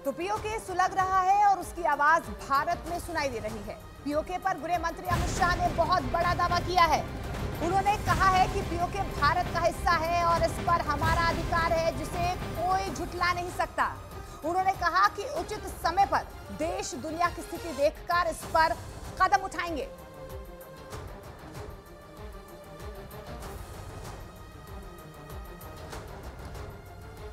तो पीओके सुलग रहा है और उसकी आवाज भारत में सुनाई दे रही है। पीओके पर गृह मंत्री अमित शाह ने बहुत बड़ा दावा किया है। उन्होंने कहा है कि पीओके भारत का हिस्सा है और इस पर हमारा अधिकार है जिसे कोई झुठला नहीं सकता। उन्होंने कहा कि उचित समय पर देश दुनिया की स्थिति देखकर इस पर कदम उठाएंगे।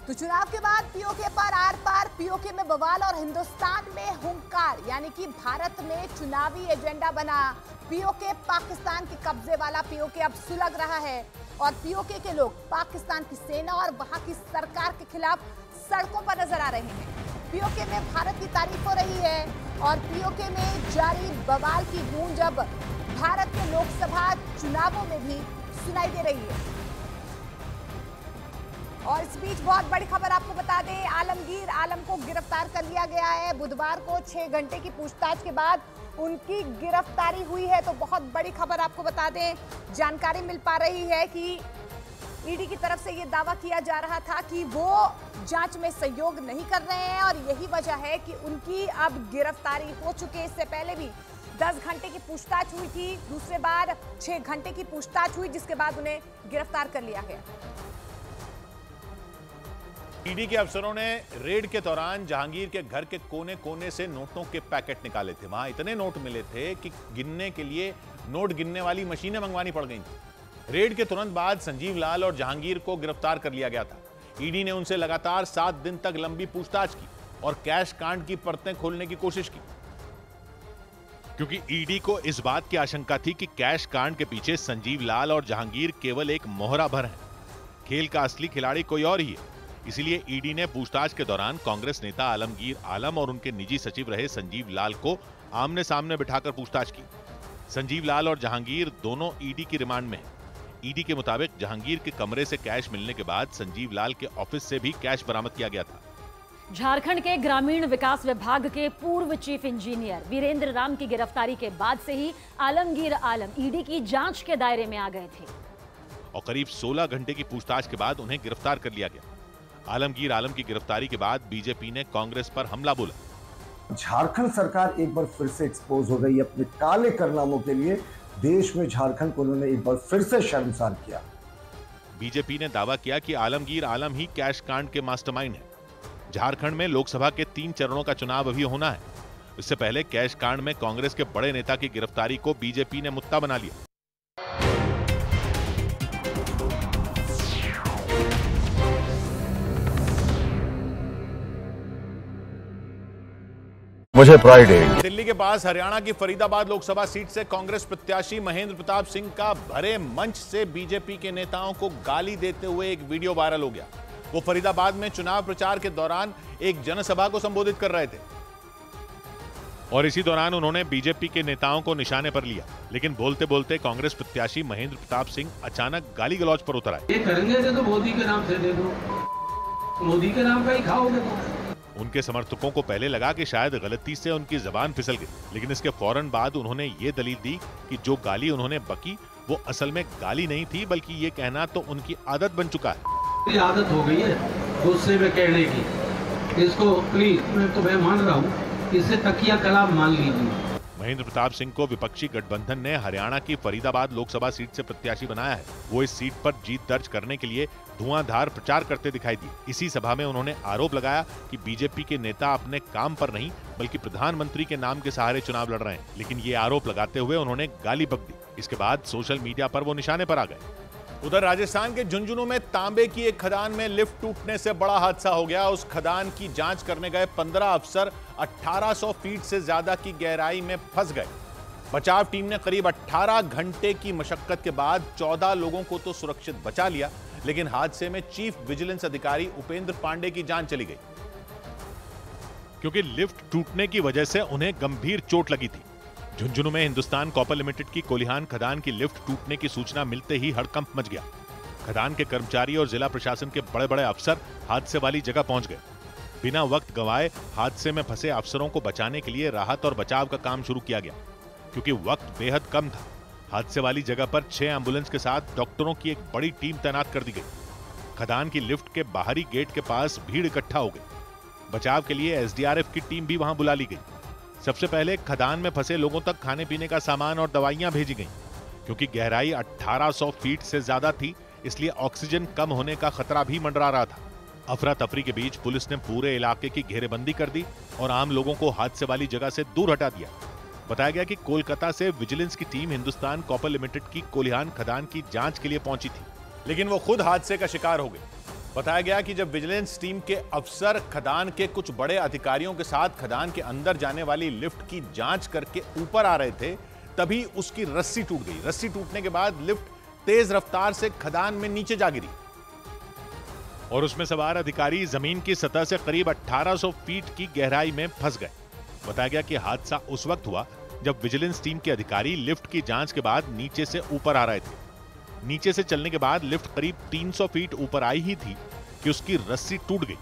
तो चुनाव के बाद पीओके पर आर पार, पीओके में बवाल और हिंदुस्तान में हुंकार, यानी कि भारत में चुनावी एजेंडा बना। पीओके पाकिस्तान के कब्जे वाला पीओके अब सुलग रहा है और पीओके के लोग पाकिस्तान की सेना और वहां की सरकार के खिलाफ सड़कों पर नजर आ रहे हैं। पीओके में भारत की तारीफ हो रही है और पीओके में जारी बवाल की गूंज अब भारत के लोकसभा चुनावों में भी सुनाई दे रही है। और इस बीच बहुत बड़ी खबर आपको बता दें, आलमगीर आलम को गिरफ्तार कर लिया गया है। बुधवार को 6 घंटे की पूछताछ के बाद उनकी गिरफ्तारी हुई है। तो बहुत बड़ी खबर आपको बता दें, जानकारी मिल पा रही है कि ईडी की तरफ से ये दावा किया जा रहा था कि वो जांच में सहयोग नहीं कर रहे हैं और यही वजह है कि उनकी अब गिरफ्तारी हो चुकी है। इससे पहले भी 10 घंटे की पूछताछ हुई थी, दूसरे बार 6 घंटे की पूछताछ हुई, जिसके बाद उन्हें गिरफ्तार कर लिया गया। ईडी के अफसरों ने रेड के दौरान जहांगीर के घर के कोने कोने से नोटों के पैकेट निकाले थे। वहां इतने नोट मिले थे कि गिनने के लिए नोट गिनने वाली मशीनें मंगवानी पड़ गई थी। रेड के तुरंत बाद संजीव लाल और जहांगीर को गिरफ्तार कर लिया गया था। ईडी ने उनसे लगातार 7 दिन तक लंबी पूछताछ की और कैश कांड की परतें खोलने की कोशिश की, क्योंकि ईडी को इस बात की आशंका थी कि कैश कांड के पीछे संजीव लाल और जहांगीर केवल एक मोहरा भर है। खेल का असली खिलाड़ी कोई और ही है। इसीलिए ईडी ने पूछताछ के दौरान कांग्रेस नेता आलमगीर आलम और उनके निजी सचिव रहे संजीव लाल को आमने सामने बिठाकर पूछताछ की। संजीव लाल और जहांगीर दोनों ईडी की रिमांड में हैं। ईडी के मुताबिक जहांगीर के कमरे से कैश मिलने के बाद संजीव लाल के ऑफिस से भी कैश बरामद किया गया था। झारखंड के ग्रामीण विकास विभाग के पूर्व चीफ इंजीनियर वीरेंद्र राम की गिरफ्तारी के बाद से ही आलमगीर आलम ईडी की जांच के दायरे में आ गए थे और करीब 16 घंटे की पूछताछ के बाद उन्हें गिरफ्तार कर लिया गया। आलमगीर आलम की गिरफ्तारी के बाद बीजेपी ने कांग्रेस पर हमला बोला। झारखंड सरकार एक बार फिर से एक्सपोज हो गई अपने काले कारनामों के लिए। देश में झारखंड को उन्होंने एक बार फिर से शर्मसार किया। बीजेपी ने दावा किया कि आलमगीर आलम ही कैश कांड के मास्टरमाइंड हैं। झारखंड में लोकसभा के 3 चरणों का चुनाव अभी होना है। इससे पहले कैश कांड में कांग्रेस के बड़े नेता की गिरफ्तारी को बीजेपी ने मुद्दा बना लिया। मुझे प्राइड है। दिल्ली के पास हरियाणा की फरीदाबाद लोकसभा सीट से कांग्रेस प्रत्याशी महेंद्र प्रताप सिंह का भरे मंच से बीजेपी के नेताओं को गाली देते हुए एक वीडियो वायरल हो गया। वो फरीदाबाद में चुनाव प्रचार के दौरान एक जनसभा को संबोधित कर रहे थे और इसी दौरान उन्होंने बीजेपी के नेताओं को निशाने पर लिया। लेकिन बोलते बोलते कांग्रेस प्रत्याशी महेंद्र प्रताप सिंह अचानक गाली गलौज पर उतर आए। ये करेंगे तो मोदी के नाम से दे दो, मोदी के नाम का ही खाओगे तो। उनके समर्थकों को पहले लगा कि शायद गलती से उनकी जबान फिसल गई, लेकिन इसके फौरन बाद उन्होंने ये दलील दी कि जो गाली उन्होंने बकी वो असल में गाली नहीं थी, बल्कि ये कहना तो उनकी आदत बन चुका है। आदत हो गई है गुस्से में कहने की। इसको प्लीज, मैं तो मैं मान रहा हूँ, इसे तकिया कलाम मान लीजिए। महेंद्र प्रताप सिंह को विपक्षी गठबंधन ने हरियाणा की फरीदाबाद लोकसभा सीट से प्रत्याशी बनाया है। वो इस सीट पर जीत दर्ज करने के लिए धुआंधार प्रचार करते दिखाई दिए। इसी सभा में उन्होंने आरोप लगाया कि बीजेपी के नेता अपने काम पर नहीं बल्कि प्रधानमंत्री के नाम के सहारे चुनाव लड़ रहे हैं। लेकिन ये आरोप लगाते हुए उन्होंने गाली बक दी। इसके बाद सोशल मीडिया पर वो निशाने पर आ गए। उधर राजस्थान के झुंझुनू में तांबे की एक खदान में लिफ्ट टूटने से बड़ा हादसा हो गया। उस खदान की जांच करने गए 15 अफसर 1800 फीट से ज्यादा की गहराई में फंस गए। बचाव टीम ने करीब 18 घंटे की मशक्कत के बाद 14 लोगों को तो सुरक्षित बचा लिया, लेकिन हादसे में चीफ विजिलेंस अधिकारी उपेंद्र पांडे की जान चली गई, क्योंकि लिफ्ट टूटने की वजह से उन्हें गंभीर चोट लगी थी। झुंझुनू में हिंदुस्तान कॉपर लिमिटेड की कोलिहान खदान की लिफ्ट टूटने की सूचना मिलते ही हड़कंप मच गया। खदान के कर्मचारी और जिला प्रशासन के बड़े बड़े अफसर हादसे वाली जगह पहुंच गए। बिना वक्त गंवाए हादसे में फंसे अफसरों को बचाने के लिए राहत और बचाव का काम शुरू किया गया, क्योंकि वक्त बेहद कम था। हादसे वाली जगह पर 6 एम्बुलेंस के साथ डॉक्टरों की एक बड़ी टीम तैनात कर दी गई। खदान की लिफ्ट के बाहरी गेट के पास भीड़ इकट्ठा हो गई। बचाव के लिए एसडीआरएफ की टीम भी वहां बुला ली गई। सबसे पहले खदान में फंसे लोगों तक खाने पीने का सामान और दवाइयां भेजी गईं। क्योंकि गहराई 1800 फीट से ज्यादा थी, इसलिए ऑक्सीजन कम होने का खतरा भी मंडरा रहा था। अफरा तफरी के बीच पुलिस ने पूरे इलाके की घेरेबंदी कर दी और आम लोगों को हादसे वाली जगह से दूर हटा दिया। बताया गया कि कोलकाता से विजिलेंस की टीम हिंदुस्तान कॉपर लिमिटेड की कोलिहान खदान की जांच के लिए पहुंची थी, लेकिन वो खुद हादसे का शिकार हो गई। बताया गया कि जब विजिलेंस टीम के अफसर खदान के कुछ बड़े अधिकारियों के साथ खदान के अंदर जाने वाली लिफ्ट की जांच करके ऊपर आ रहे थे, तभी उसकी रस्सी टूट गई। रस्सी टूटने के बाद लिफ्ट तेज रफ्तार से खदान में नीचे जा गिरी और उसमें सवार अधिकारी जमीन की सतह से करीब 1800 फीट की गहराई में फंस गए। बताया गया कि हादसा उस वक्त हुआ जब विजिलेंस टीम के अधिकारी लिफ्ट की जांच के बाद नीचे से ऊपर आ रहे थे। नीचे से चलने के बाद लिफ्ट करीब 300 फीट ऊपर आई ही थी कि उसकी रस्सी टूट गई।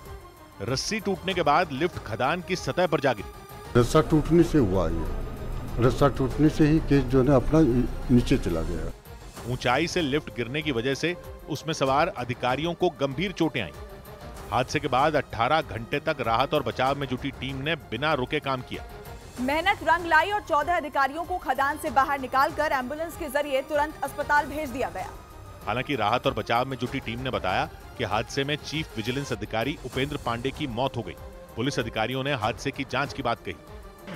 रस्सी टूटने के बाद लिफ्ट खदान की सतह पर जा गिरी। रस्सा टूटने से हुआ ये, रस्सा टूटने से ही केस जो है अपना नीचे चला गया। ऊंचाई से लिफ्ट गिरने की वजह से उसमें सवार अधिकारियों को गंभीर चोटें आईं। हादसे के बाद 18 घंटे तक राहत और बचाव में जुटी टीम ने बिना रुके काम किया। मेहनत रंग लाई और 14 अधिकारियों को खदान से बाहर निकालकर एम्बुलेंस के जरिए तुरंत अस्पताल भेज दिया गया। हालांकि राहत और बचाव में जुटी टीम ने बताया कि हादसे में चीफ विजिलेंस अधिकारी उपेंद्र पांडे की मौत हो गई। पुलिस अधिकारियों ने हादसे की जांच की बात कही।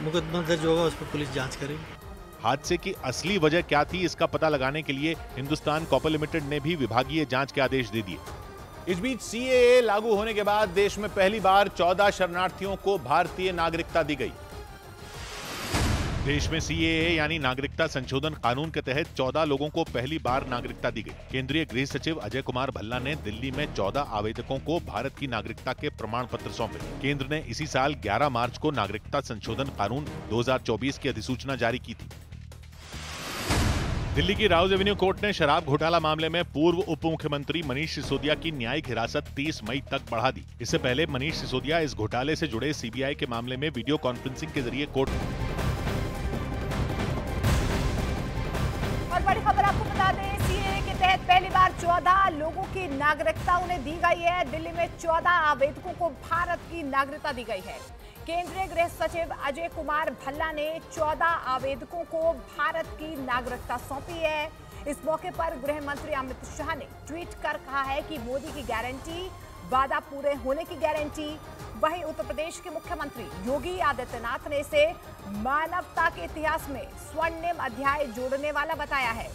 मुकदमा दर्ज होगा, उस पर पुलिस जांच करेगी। हादसे की असली वजह क्या थी, इसका पता लगाने के लिए हिंदुस्तान कॉपर लिमिटेड ने भी विभागीय जांच के आदेश दे दिए। इस बीच सीएए लागू होने के बाद देश में पहली बार 14 शरणार्थियों को भारतीय नागरिकता दी गई। देश में सीएए यानी नागरिकता संशोधन कानून के तहत 14 लोगों को पहली बार नागरिकता दी गई। केंद्रीय गृह सचिव अजय कुमार भल्ला ने दिल्ली में 14 आवेदकों को भारत की नागरिकता के प्रमाण पत्र सौंपे। केंद्र ने इसी साल 11 मार्च को नागरिकता संशोधन कानून 2024 की अधिसूचना जारी की थी। दिल्ली की राउज एवेन्यू कोर्ट ने शराब घोटाला मामले में पूर्व उप मुख्यमंत्री मनीष सिसोदिया की न्यायिक हिरासत 30 मई तक बढ़ा दी। इससे पहले मनीष सिसोदिया इस घोटाले से जुड़े सीबीआई के मामले में वीडियो कॉन्फ्रेंसिंग के जरिए कोर्ट। और बड़ी खबर आपको बता दें, सीएए के तहत पहली बार 14 लोगों की नागरिकता उन्हें दी गई है। दिल्ली में 14 आवेदकों को भारत की नागरिकता दी गई है। केंद्रीय गृह सचिव अजय कुमार भल्ला ने 14 आवेदकों को भारत की नागरिकता सौंपी है। इस मौके पर गृह मंत्री अमित शाह ने ट्वीट कर कहा है कि मोदी की गारंटी, वादा पूरे होने की गारंटी। वहीं उत्तर प्रदेश के मुख्यमंत्री योगी आदित्यनाथ ने इसे मानवता के इतिहास में स्वर्णिम अध्याय जोड़ने वाला बताया है।